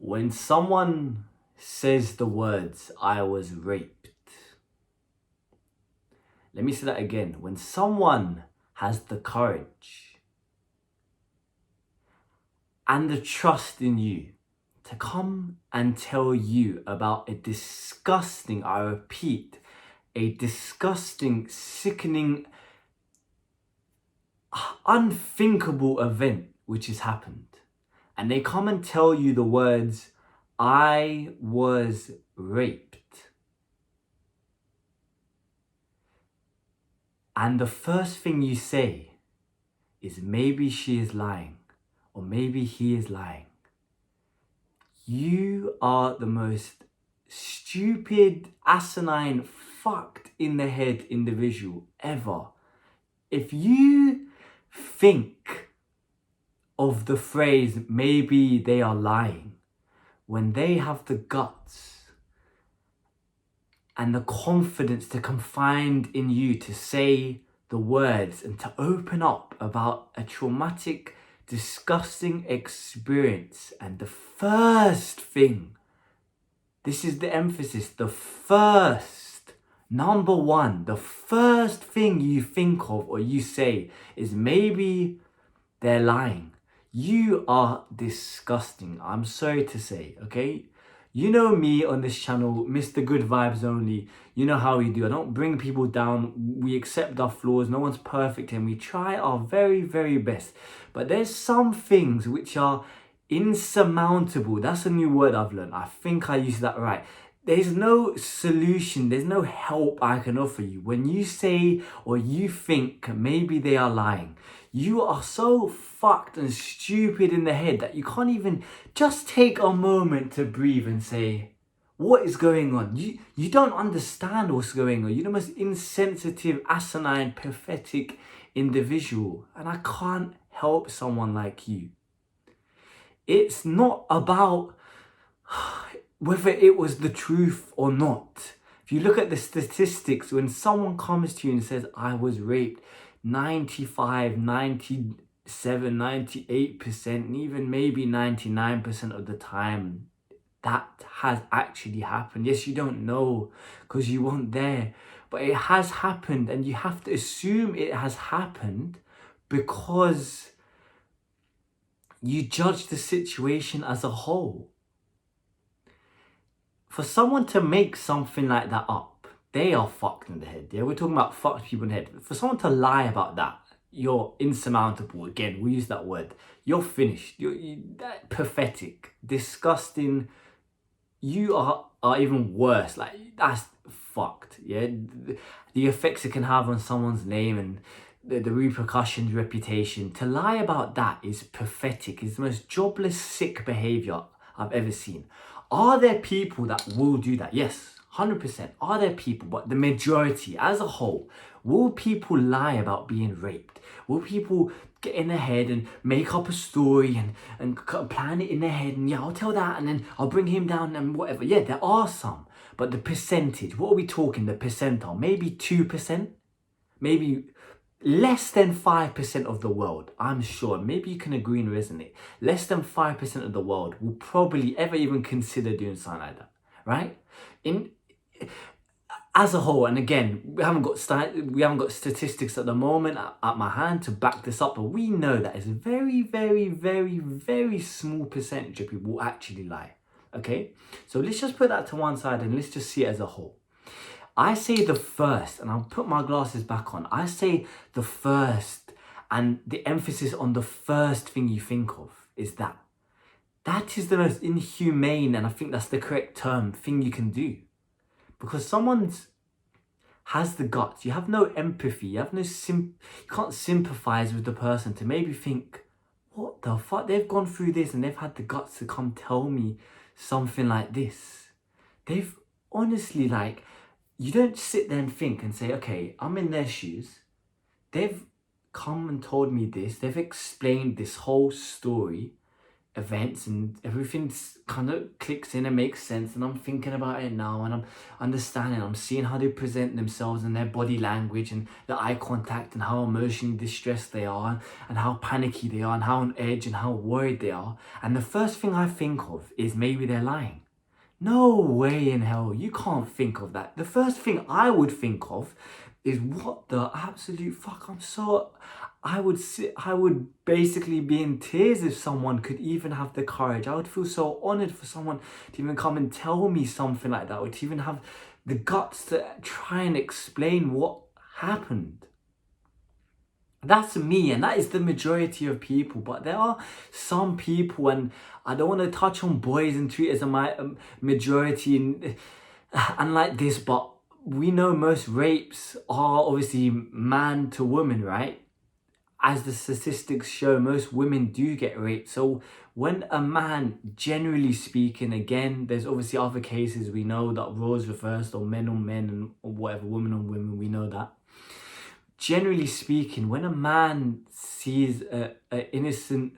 When someone says the words, I was raped. Let me say that again. When someone has the courage and the trust in you to come and tell you about a disgusting, I repeat, a disgusting, sickening, unthinkable event which has happened, and they come and tell you the words, I was raped. And the first thing you say is maybe she is lying, or maybe he is lying. You are the most stupid, asinine, fucked in the head individual ever. If you think of the phrase, maybe they are lying, when they have the guts and the confidence to confide in you to say the words and to open up about a traumatic, disgusting experience, and the first thing, this is the emphasis, the first, number one, the first thing you think of or you say is maybe they're lying. You are disgusting. I'm sorry to say, okay? You know me on this channel, Mr. Good Vibes Only. You know how we do. I don't bring people down. We accept our flaws. No one's perfect and we try our very, very best. But there's some things which are insurmountable. That's a new word I've learned. I think I used that right. There's no solution, there's no help I can offer you. When you say or you think maybe they are lying, you are so fucked and stupid in the head that you can't even just take a moment to breathe and say, what is going on? You don't understand what's going on. You're the most insensitive, asinine, pathetic individual. And I can't help someone like you. It's not about whether it was the truth or not. If you look at the statistics, when someone comes to you and says, I was raped, 95, 97, 98%, and even maybe 99% of the time, that has actually happened. Yes, you don't know because you weren't there, but it has happened, and you have to assume it has happened because you judge the situation as a whole. For someone to make something like that up, they are fucked in the head. Yeah, we're talking about fucked people in the head. For someone to lie about that, you're insurmountable. Again, we use that word. You're finished. You're pathetic, disgusting. You are even worse. Like, that's fucked. Yeah, the effects it can have on someone's name and the repercussions, reputation. To lie about that is pathetic. It's the most jobless, sick behavior I've ever seen. Are there people that will do that? Yes, 100%. Are there people, but the majority as a whole, will people lie about being raped? Will people get in their head and make up a story and plan it in their head and yeah, I'll tell that and then I'll bring him down and whatever. Yeah, there are some, but the percentage, what are we talking, the percentile? Maybe 2%? Maybe less than 5% of the world, I'm sure, maybe you can agree and resonate, less than 5% of the world will probably ever even consider doing something like that, right? As a whole, and again, we haven't got statistics at the moment at my hand to back this up, but we know that it's a very, very, very, very small percentage of people who actually lie, okay? So let's just put that to one side and let's just see it as a whole. I say the first, and I'll put my glasses back on, I say the first, and the emphasis on the first thing you think of is that. That is the most inhumane, and I think that's the correct term, thing you can do. Because someone has the guts, you have no empathy, you have no you can't sympathize with the person to maybe think, what the fuck, they've gone through this and they've had the guts to come tell me something like this. They've honestly, like, you don't sit there and think and say, okay, I'm in their shoes. They've come and told me this. They've explained this whole story. events, and everything kind of clicks in and makes sense, and I'm thinking about it now, and I'm understanding, I'm seeing how they present themselves and their body language and the eye contact and how emotionally distressed they are and how panicky they are and how on edge and how worried they are. And the first thing I think of is maybe they're lying. No way in hell, you can't think of that. The first thing I would think of is, what the absolute fuck, I would basically be in tears if someone could even have the courage. I would feel so honored for someone to even come and tell me something like that, or to even have the guts to try and explain what happened. That's me, and that is the majority of people. But there are some people, and I don't want to touch on boys and treat it as a majority and like this, but we know most rapes are obviously man to woman, right? As the statistics show, most women do get raped. So when a man, generally speaking, again, there's obviously other cases we know that roles reversed, or men on men and or whatever, women on women, we know that. Generally speaking, when a man sees an innocent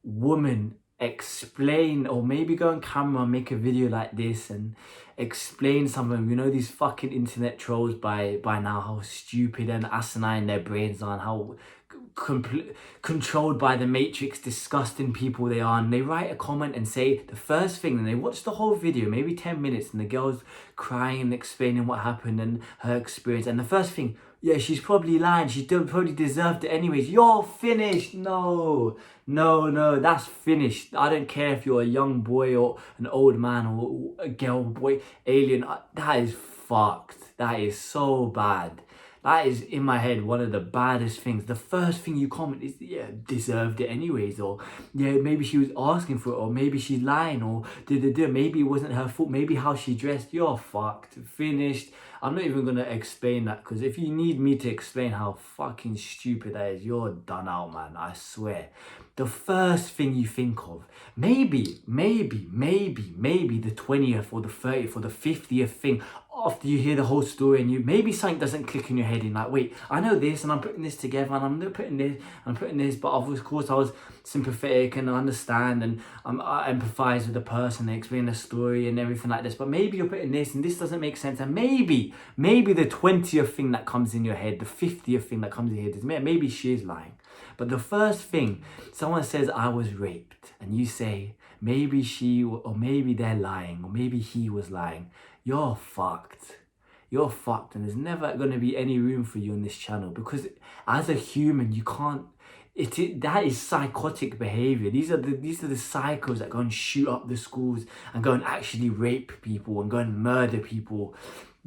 woman explain, or maybe go on camera and make a video like this and explain something, you know, these fucking internet trolls by now, how stupid and asinine their brains are, and how controlled by the matrix, disgusting people they are, and they write a comment and say the first thing, and they watch the whole video, maybe 10 minutes, and the girl's crying and explaining what happened and her experience, and the first thing, yeah, she's probably lying, she probably deserved it anyways. You're finished. No, that's finished. I don't care if you're a young boy or an old man or a girl, boy, alien. That is fucked. That is so bad. That is, in my head, one of the baddest things. The first thing you comment is, yeah, deserved it anyways, or yeah, maybe she was asking for it, or maybe she's lying, or maybe it wasn't her fault, maybe how she dressed. You're fucked. Finished. I'm not even going to explain that, because if you need me to explain how fucking stupid that is, you're done out, man. I swear. The first thing you think of, maybe the 20th or the 30th or the 50th thing, after you hear the whole story, and maybe something doesn't click in your head, and like, wait, I know this, and I'm putting this together, and I'm putting this, and I'm putting this, but of course I was sympathetic, and I understand, and I empathize with the person, they explain the story and everything like this, but maybe you're putting this, and this doesn't make sense, and maybe the 20th thing that comes in your head, the 50th thing that comes in your head is, maybe she is lying. But the first thing, someone says, I was raped, and you say, maybe she, or maybe they're lying, or maybe he was lying, you're fucked. You're fucked, and there's never going to be any room for you on this channel, because as a human, you can't, that is psychotic behavior. These are the psychos that go and shoot up the schools and go and actually rape people and go and murder people.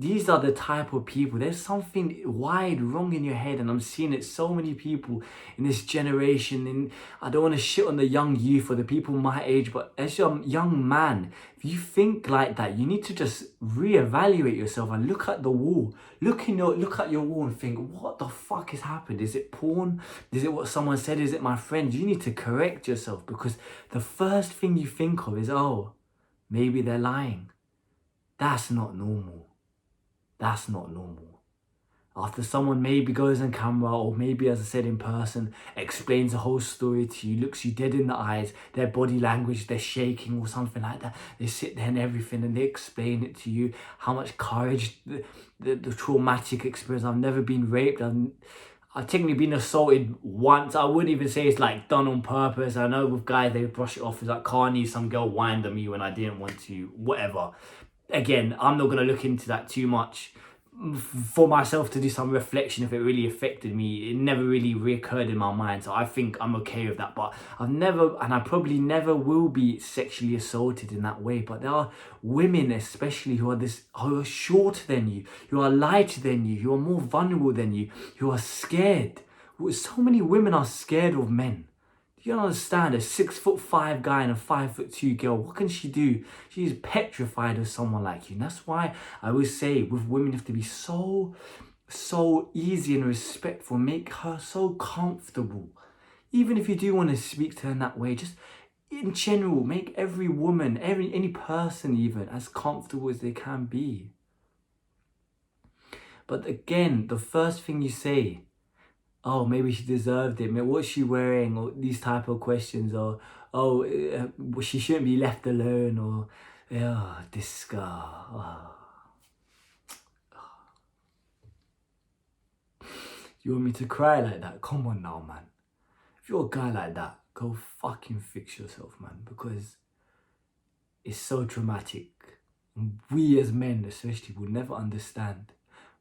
These are the type of people. There's something wide wrong in your head, and I'm seeing it so many people in this generation. And I don't want to shit on the young youth or the people my age, but as a young man, if you think like that, you need to just reevaluate yourself and look at the wall. Look at your wall and think, what the fuck has happened? Is it porn? Is it what someone said? Is it my friend? You need to correct yourself, because the first thing you think of is, oh, maybe they're lying. That's not normal. That's not normal. After someone maybe goes on camera, or maybe, as I said, in person, explains the whole story to you, looks you dead in the eyes, their body language, they're shaking or something like that, they sit there and everything, and they explain it to you, how much courage, the traumatic experience. I've never been raped. I've technically been assaulted once. I wouldn't even say it's like done on purpose. I know with guys, they brush it off as like carny, some girl whined at me when I didn't want to, whatever. Again, I'm not going to look into that too much for myself to do some reflection if it really affected me. It never really reoccurred in my mind, so I think I'm okay with that. But I've never, and I probably never will be sexually assaulted in that way. But there are women especially who are shorter than you, who are lighter than you, who are more vulnerable than you, who are scared. So many women are scared of men. You don't understand, a 6'5" guy and a 5'2" girl, what can she do? She's petrified of someone like you. And that's why I always say, with women, you have to be so easy and respectful. Make her so comfortable. Even if you do want to speak to her in that way, just in general, make every woman, any person even, as comfortable as they can be. But again, the first thing you say, oh, maybe she deserved it. What's she wearing? Or these type of questions. Or, oh, she shouldn't be left alone. Or, yeah, this guy. Oh. You want me to cry like that? Come on now, man. If you're a guy like that, go fucking fix yourself, man. Because it's so traumatic. And we as men, especially, will never understand.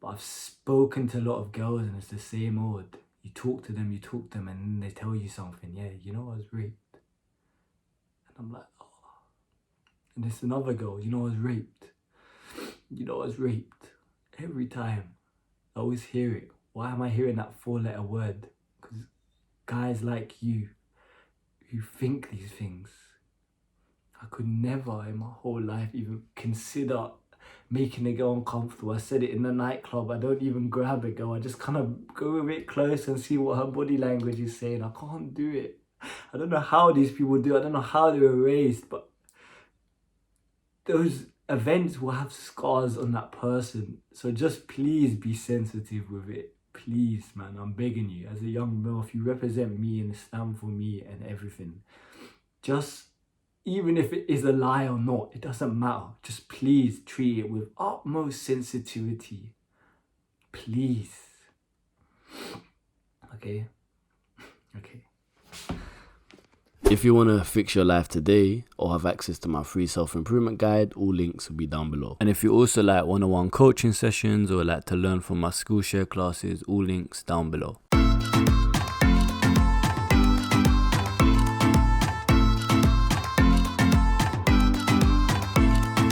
But I've spoken to a lot of girls and it's the same old. You talk to them, and then they tell you something. Yeah, you know I was raped. And I'm like, oh. And there's another girl, you know I was raped. You know I was raped. Every time. I always hear it. Why am I hearing that 4-letter word? Because guys like you, who think these things, I could never in my whole life even consider making a girl uncomfortable. I said it in the nightclub. I don't even grab a girl. I just kind of go a bit close and see what her body language is saying. I can't do it. I don't know how these people do it. I don't know how they were raised, but those events will have scars on that person. So just please be sensitive with it. Please, man, I'm begging you. As a young male, if you represent me and stand for me and everything, just, even if it is a lie or not, it doesn't matter. Just please treat it with utmost sensitivity. Please. Okay? Okay. If you want to fix your life today or have access to my free self-improvement guide, all links will be down below. And if you also like one-on-one coaching sessions or like to learn from my Skool share classes, all links down below.